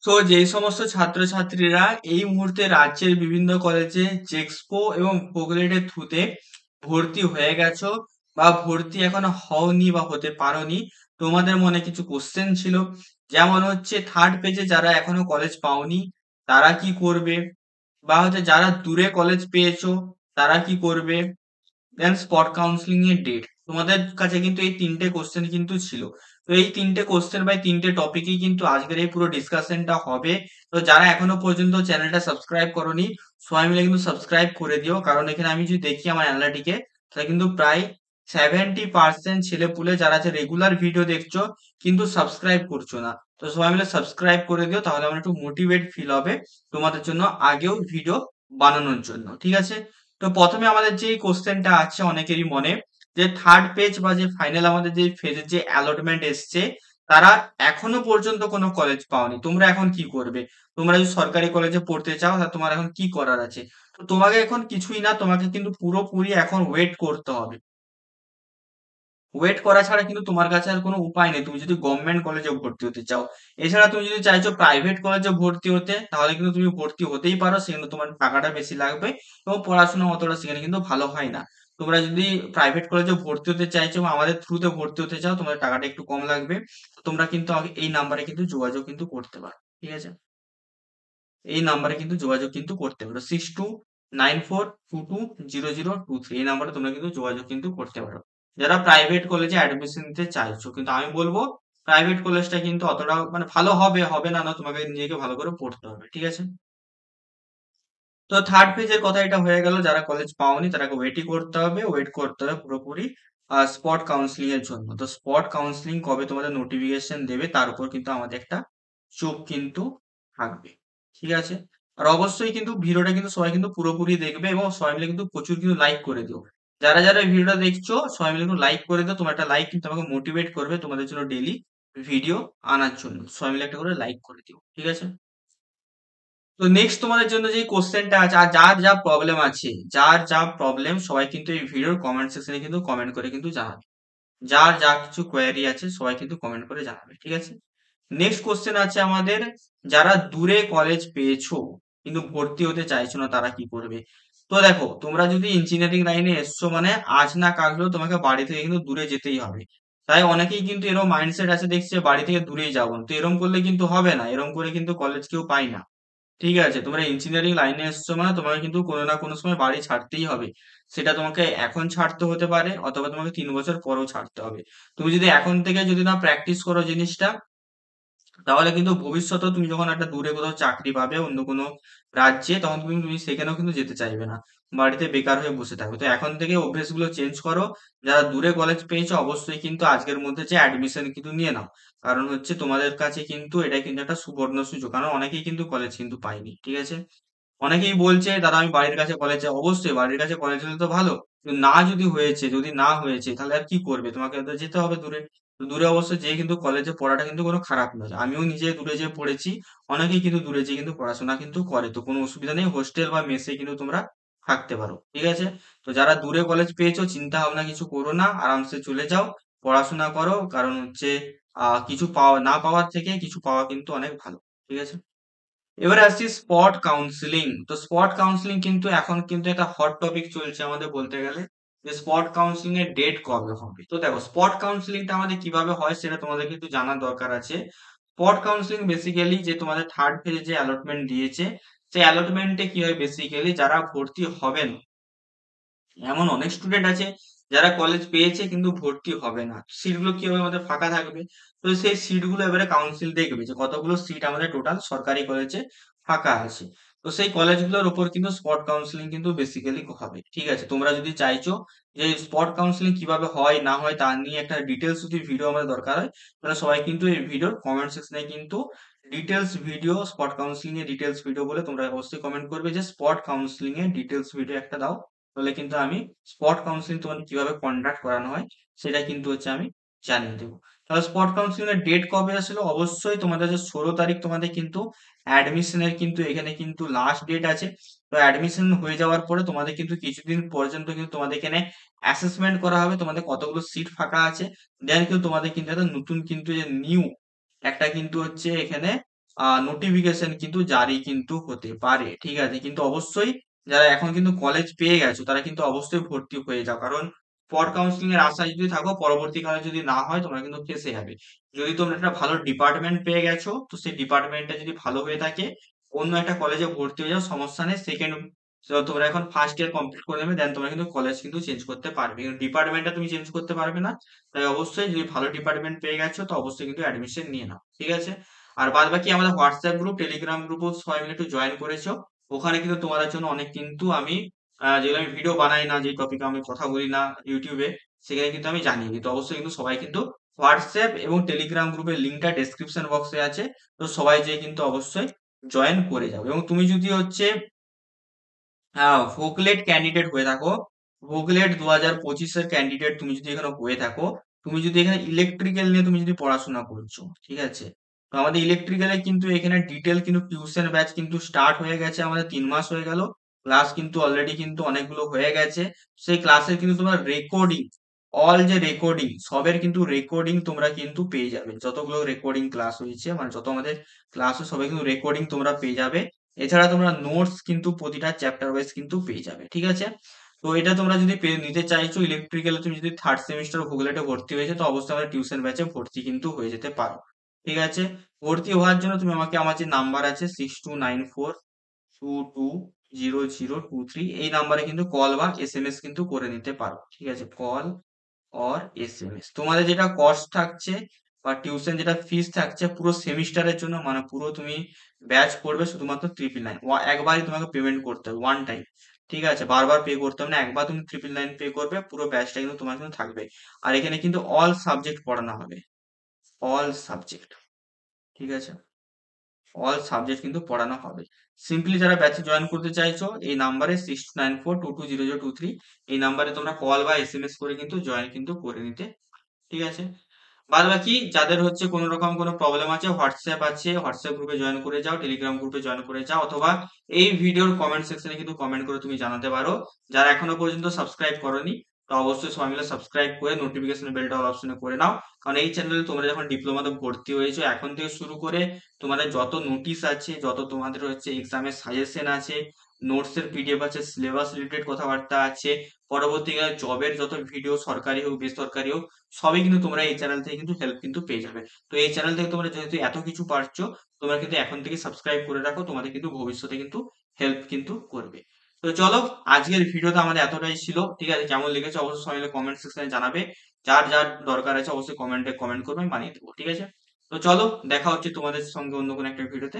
তো যেই সমস্ত ছাত্রছাত্রীরা এই মুহূর্তে রাজ্যের বিভিন্ন কলেজে জেক্সপো এবং ভোগলেটের থ্রুতে ভর্তি হয়ে গেছো বা ভর্তি এখনো হওনি বা হতে পারোনি, তোমাদের মনে কিছু কোশ্চেন ছিল। যেমন হচ্ছে থার্ড পেজে যারা এখনো কলেজ পাওনি তারা কি করবে, বা হচ্ছে যারা দূরে কলেজ পেয়েছো তারা কি করবে, দেন স্পট কাউন্সিলিং এর ডেট। তোমাদের কাছে কিন্তু এই তিনটে কোশ্চেন কিন্তু ছিল। তো এই তিনটে কোশ্চেন বাই তিনটে টপিকই কিন্তু আজকের এই পুরো ডিসকাশনটা হবে। তো যারা এখনো পর্যন্ত চ্যানেলটা সাবস্ক্রাইব করোনি, সবাই মিলে কিন্তু সাবস্ক্রাইব করে দিও, কারণ এখানে আমি যদি দেখি আমার অ্যানালিটিকে, তাহলে কিন্তু প্রায় 70% ছেলেপুলে যারা আছে রেগুলার ভিডিও দেখছো কিন্তু সাবস্ক্রাইব করছো না। তো সবাই মিলে সাবস্ক্রাইব করে দিও, তাহলে আমার একটু মোটিভেট ফিল হবে তোমাদের জন্য আগেও ভিডিও বানানোর জন্য, ঠিক আছে? তো প্রথমে আমাদের যে কোশ্চেনটা আছে অনেকেরই মনে, যে থার্ড পেজ বা যে ফাইনাল আমাদের যে ফেজের যে অ্যালটমেন্ট এসছে, তারা এখনো পর্যন্ত কোনো কলেজ পাওনি, তোমরা এখন কি করবে? তোমরা যদি সরকারি কলেজে পড়তে চাও তাহলে তোমার এখন কি করার আছে? তো তোমাকে এখন কিছুই না, তোমাকে কিন্তু পুরোপুরি এখন ওয়েট করতে হবে। ওয়েট করা ছাড়া কিন্তু তোমার কাছে আর কোনো উপায় নেই, তুমি যদি গভর্নমেন্ট কলেজে ভর্তি হতে চাও। এছাড়া তুমি যদি চাইছো প্রাইভেট কলেজে ভর্তি হতে, তাহলে কিন্তু তুমি ভর্তি হতেই পারো, সেখানে তোমার টাকাটা বেশি লাগবে এবং পড়াশোনা অতটা সেখানে কিন্তু ভালো হয় না। তোমরা যদি প্রাইভেট কলেজে ভর্তি হতে চাইছো বা আমাদের থ্রুতে ভর্তি হতে চাও, তোমার টাকাটা একটু কম লাগবে। তো তোমরা কিন্তু আমাকে এই নাম্বারে কিন্তু যোগাযোগ কিন্তু করতে পারো, ঠিক আছে? এই নাম্বারে কিন্তু যোগাযোগ কিন্তু করতে পারো, 6294220023, এই নাম্বারে তোমরা কিন্তু যোগাযোগ কিন্তু করতে পারো যারা প্রাইভেট কলেজে অ্যাডমিশন নিতে চাইছো। কিন্তু আমি বলবো প্রাইভেট কলেজটা কিন্তু অতটা মানে ভালো হবে হবে না, না তোমাকে নিজেকে ভালো করে পড়তে হবে, ঠিক আছে? তো থার্ড পেজের কথা এটা হয়ে গেল, যারা কলেজ পাওনি তারাকে ওয়েটই করতে হবে, ওয়েট করতে হবে পুরোপুরি স্পট কাউন্সিলিং এর জন্য। তো স্পট কাউন্সিলিং কবে তোমাদের নোটিফিকেশন দেবে তার উপর কিন্তু আমাদের একটা চোখ কিন্তু থাকবে, ঠিক আছে? আর অবশ্যই কিন্তু ভিডিওটা কিন্তু সবাই কিন্তু পুরোপুরি দেখবে এবং সবাই মিলে কিন্তু প্রচুর কিন্তু লাইক করে দিও। যারা যারা ভিডিওটা দেখছো সবাই মিলে কিন্তু লাইক করে দিও, তোমার একটা লাইক কিন্তু আমাকে মোটিভেট করবে তোমাদের জন্য ডেইলি ভিডিও আনার জন্য। সবাই মিলে একটা করে লাইক করে দিও, ঠিক আছে? তো নেক্সট তোমাদের জন্য যে কোশ্চেনটা আছে, আর যার যা প্রবলেম আছে, যার যা প্রবলেম সবাই কিন্তু এই ভিডিওর কমেন্ট সেকশনে কিন্তু কমেন্ট করে কিন্তু জানাবে। যার যা কিছু কোয়েরি আছে সবাই কিন্তু কমেন্ট করে জানাবে, ঠিক আছে? নেক্সট কোশ্চেন আছে আমাদের, যারা দূরে কলেজ পেয়েছো কিন্তু ভর্তি হতে চাইছো না তারা কি করবে? তো দেখো, তোমরা যদি ইঞ্জিনিয়ারিং লাইনে এসছো মানে আজ না কাল হলেও তোমাকে বাড়ি থেকে কিন্তু দূরে যেতেই হবে। তাই অনেকেই কিন্তু এরকম মাইন্ডসেট আছে, দেখছে বাড়ি থেকে দূরেই যাবো, তো এরকম করলে কিন্তু হবে না, এরকম করে কিন্তু কলেজ কেউ পায় না। ঠিক আছে, তোমরা ইঞ্জিনিয়ারিং লাইনে এসছো মানে তোমাকে কিন্তু কোনো না কোনো সময় বাড়ি ছাড়তেই হবে। সেটা তোমাকে এখন ছাড়তে হতে পারে অথবা তোমাকে 3 বছর পরেও ছাড়তে হবে। তুমি যদি এখন থেকে যদি না প্র্যাকটিস করো জিনিসটা, তাহলে কিন্তু ভবিষ্যতেও তুমি যখন একটা দূরে কোথাও চাকরি পাবে অন্য কোনো রাজ্যে, তখন তুমি তুমি সেখানেও কিন্তু যেতে চাইবে না, বাড়িতে বেকার হয়ে বসে থাকবে। তো এখন থেকে অভ্যেসগুলো চেঞ্জ করো। যারা দূরে কলেজ পেয়েছো অবশ্যই কিন্তু আজকের মধ্যে যে অ্যাডমিশন কিন্তু নিয়ে নাও, কারণ হচ্ছে তোমাদের কাছে কিন্তু এটা কিন্তু একটা সুবর্ণ সুযোগ, কারণ অনেকেই কিন্তু কলেজ কিন্তু পায়নি, ঠিক আছে? অনেকেই বলছে দাদা আমি বাড়ির কাছে কলেজে, অবশ্যই বাড়ির কাছে কলেজ হলে তো ভালো, কিন্তু না যদি হয়েছে, যদি না হয়েছে তাহলে আর কি করবে, তোমাকে তো যেতে হবে দূরে। তো দূরে অবশ্য যেয়ে কিন্তু কলেজে পড়াটা কিন্তু কোনো খারাপ নয়, আমিও নিজে দূরে যেয়ে পড়েছি। অনেকেই কিন্তু দূরে যেয়ে কিন্তু পড়াশোনা কিন্তু করে, তো কোনো অসুবিধা নেই, হোস্টেল বা মেসে কিন্তু তোমরা থাকতে পারো, ঠিক আছে? তো যারা দূরে কলেজ পেয়েছো চিন্তা ভাবনা কিছু করো না, আরামসে চলে যাও, পড়াশোনা করো, কারণ হচ্ছে কিছু পাওয়া না পাওয়ার থেকে কিছু পাওয়া কিন্তু অনেক ভালো, ঠিক আছে? এবারে আসছি স্পট কাউন্সিলিং। তো স্পট কাউন্সিলিং কিন্তু এখন কিন্তু একটা হট টপিক চলছে আমাদের বলতে গেলে, যে স্পট কাউন্সিলিং এর ডেট কবে হবে। তো দেখো, স্পট কাউন্সিলিংটা আমাদের কিভাবে হয় সেটা তোমাদের কিন্তু জানার দরকার আছে। স্পট কাউন্সিলিং বেসিক্যালি যে তোমাদের থার্ড ফেজে যে অ্যালটমেন্ট দিয়েছে, সেই অ্যালটমেন্টে কি হয়, বেসিক্যালি যারা ভর্তি হবেন, এমন অনেক স্টুডেন্ট আছে যারা কলেজ পেয়েছে কিন্তু ভর্তি হবে না, সিটগুলো কি হবে, আমাদের ফাঁকা থাকবে। তো সেই সিটগুলো এবারে কাউন্সিল দেখবে যে কতগুলো সিট আমাদের টোটাল সরকারি কলেজে ফাঁকা আছে। তো সেই কলেজগুলোর উপর কিন্তু স্পট কাউন্সিলিং কিন্তু বেসিক্যালি হবে, ঠিক আছে? তোমরা যদি চাইছো যে স্পট কাউন্সিলিং কিভাবে হয় না হয় তা নিয়ে একটা ডিটেলস যদি ভিডিও আমাদের দরকার হয়, তাহলে সবাই কিন্তু এই ভিডিওর কমেন্ট সেকশনে কিন্তু ডিটেলস ভিডিও, স্পট কাউন্সিলিং এর ডিটেলস ভিডিও বলে তোমরা অবশ্যই কমেন্ট করবে যে স্পট কাউন্সিলিং এর ডিটেলস ভিডিও একটা দাও। তাহলে কিন্তু আমি স্পট কাউন্সিলিং তোমাদের কিভাবে কন্ডাক্ট করানো হয় সেটা কিন্তু হচ্ছে আমি জানিয়ে দেবো। তাহলে স্পট কাউন্সিলিং এর ডেট কবে আসলে, অবশ্যই তোমাদের যে 16 তারিখ তোমাদের কিন্তু অ্যাডমিশনের কিন্তু এখানে কিন্তু লাস্ট ডেট আছে। তো অ্যাডমিশন হয়ে যাওয়ার পরে তোমাদের কিন্তু কিছুদিন পর্যন্ত কিন্তু তোমাদের এখানে অ্যাসেসমেন্ট করা হবে, তোমাদের কতগুলো সিট ফাঁকা আছে। দেন কিন্তু তোমাদের কিন্তু একটা নতুন কিন্তু যে নিউ একটা কিন্তু হচ্ছে এখানে নোটিফিকেশন কিন্তু জারি কিন্তু হতে পারে, ঠিক আছে? কিন্তু অবশ্যই যারা এখন কিন্তু কলেজ পেয়ে গেছো তারা কিন্তু অবশ্যই ভর্তি হয়ে যাও, কারণ পর কাউন্সিলিং এর আশায় যদি থাকো পরবর্তীকালে যদি না হয় তোমরা কিন্তু ফেঁসে যাবে। যদি তোমরা একটা ভালো ডিপার্টমেন্ট পেয়ে গেছো তো সেই ডিপার্টমেন্টটা যদি ভালো হয়ে থাকে অন্য একটা কলেজে ভর্তি হয়ে যাও, সমস্যা নেই। সেকেন্ড তোমরা এখন ফার্স্ট ইয়ার কমপ্লিট করে নেবে, দেন তোমরা কিন্তু কলেজ কিন্তু চেঞ্জ করতে পারবে, কিন্তু ডিপার্টমেন্টটা তুমি চেঞ্জ করতে পারবে না। তাই অবশ্যই যদি ভালো ডিপার্টমেন্ট পেয়ে গেছো তো অবশ্যই কিন্তু অ্যাডমিশন নিয়ে নাও, ঠিক আছে? আর বাদ বাকি আমাদের হোয়াটসঅ্যাপ গ্রুপ টেলিগ্রাম গ্রুপও সবাই মিলে একটু জয়েন করেছো। ওখানে কিন্তু তোমাদের জন্য অনেক কিন্তু আমি যেগুলো আমি ভিডিও বানাই না, যে টপিকে আমি কথা বলি না ইউটিউবে, সেখানে কিন্তু আমি জানিয়ে দিই। তো অবশ্যই কিন্তু সবাই কিন্তু হোয়াটসঅ্যাপ এবং টেলিগ্রাম গ্রুপের লিঙ্কটা ডেসক্রিপশন বক্সে আছে, তো সবাই যেয়ে কিন্তু অবশ্যই জয়েন করে যাবে। এবং তুমি যদি হচ্ছে ভোকলেট ক্যান্ডিডেট হয়ে থাকো, ভোকলেট 2025-এর ক্যান্ডিডেট তুমি যদি এখানে হয়ে থাকো, তুমি যদি এখানে ইলেকট্রিক্যাল নিয়ে তুমি যদি পড়াশোনা করছো, ঠিক আছে? তো আমাদের ইলেকট্রিক্যালে কিন্তু এখানে ডিটেল কিন্তু টিউশন ব্যাচ কিন্তু স্টার্ট হয়ে গেছে, আমাদের 3 মাস হয়ে গেল। ক্লাস কিন্তু অলরেডি কিন্তু অনেকগুলো হয়ে গেছে। সেই ক্লাসের কিন্তু তোমার রেকর্ডিং, অল যে রেকর্ডিং সবের কিন্তু রেকর্ডিং তোমরা কিন্তু পেয়ে যাবে। যতগুলো রেকর্ডিং ক্লাস হয়েছে মানে যত আমাদের ক্লাস সবাই কিন্তু রেকর্ডিং তোমরা পেয়ে যাবে। এছাড়া তোমরা নোটস কিন্তু প্রতিটা চ্যাপ্টার ওয়াইজ কিন্তু পেয়ে যাবে, ঠিক আছে? তো এটা তোমরা যদি নিতে চাইছো ইলেকট্রিক্যাল, তুমি যদি থার্ড সেমিস্টার ভূগোলেটে ভর্তি হয়েছে তো অবশ্যই আমাদের টিউশন ব্যাচে ভর্তি কিন্তু হয়ে যেতে পারো, ঠিক আছে? ভর্তি হওয়ার জন্য তুমি আমাকে আমার যে নাম্বার আছে 6294220023, এই নাম্বারে কিন্তু কল বা এসএমএস কিন্তু করে নিতে পারো, ঠিক আছে? Call or SMS. তোমাদের যেটা কস্ট থাকছে বা টিউশন যেটা ফিস থাকছে পুরো সেমিস্টারের জন্য, মানে পুরো তুমি ব্যাচ পড়বে শুধুমাত্র 999, একবারই তোমাকে পেমেন্ট করতে হবে, ওয়ান টাইম, ঠিক আছে? বারবার পে করতে হবে না, একবার তুমি 999 পে করবে, পুরো ব্যাচটা কিন্তু তোমার কিন্তু থাকবে। আর এখানে কিন্তু অল সাবজেক্ট পড়ানো হবে, অল সাবজেক্ট, ঠিক আছে? অল সাবজেক্ট কিন্তু পড়ানো হবে। সিম্পলি যারা ব্যাচে জয়েন করতে চাইছো এই নাম্বারে 6294220023, এই নাম্বারে তোমরা কল বা এসএমএস করে কিন্তু জয়েন কিন্তু করে নিতে, ঠিক আছে? বাদ বাকি যাদের হচ্ছে কোনো রকম কোনো প্রবলেম আছে হোয়াটসঅ্যাপ আছে, হোয়াটসঅ্যাপ গ্রুপে জয়েন করে যাও, টেলিগ্রাম গ্রুপে জয়েন করে যাও, অথবা এই ভিডিওর কমেন্ট সেকশনে কিন্তু কমেন্ট করে তুমি জানাতে পারো। যারা এখনো পর্যন্ত সাবস্ক্রাইব করোনি তো অবশ্যই সবাই মিলে সাবস্ক্রাইব করে নোটিফিকেশন বেলটা অল অপশনে করে নাও, কারণ এই চ্যানেলে তোমরা যখন ডিপ্লোমাতে ভর্তি হয়েছো এখন থেকে শুরু করে তোমাদের যত নোটিশ আছে, যত তোমাদের হচ্ছে এক্সামের সাজেশন আছে, নোটস এর পিডিএফ আছে, সিলেবাস রিলেটেড কথাবার্তা আছে, পরবর্তীকালে জবের যত ভিডিও সরকারি হোক বেসরকারি হোক সবই কিন্তু তোমরা এই চ্যানেল থেকে কিন্তু হেল্প কিন্তু পেয়ে যাবে। তো এই চ্যানেল থেকে তোমরা যেহেতু এত কিছু পাচ্ছো, তোমরা কিন্তু এখন থেকে সাবস্ক্রাইব করে রাখো, তোমাদের কিন্তু ভবিষ্যতে কিন্তু হেল্প কিন্তু করবে। তো চলো, আজকের ভিডিওটা আমাদের এতটাই ছিল, ঠিক আছে? কেমন লেগেছে অবশ্যই সবাই কমেন্ট সেকশনে জানাবে। যার যার দরকার আছে অবশ্যই কমেন্টে কমেন্ট করবে, আমি বানিয়ে দেবো, ঠিক আছে? তো চলো, দেখা হচ্ছে তোমাদের সঙ্গে অন্য কোনো একটা ভিডিওতে।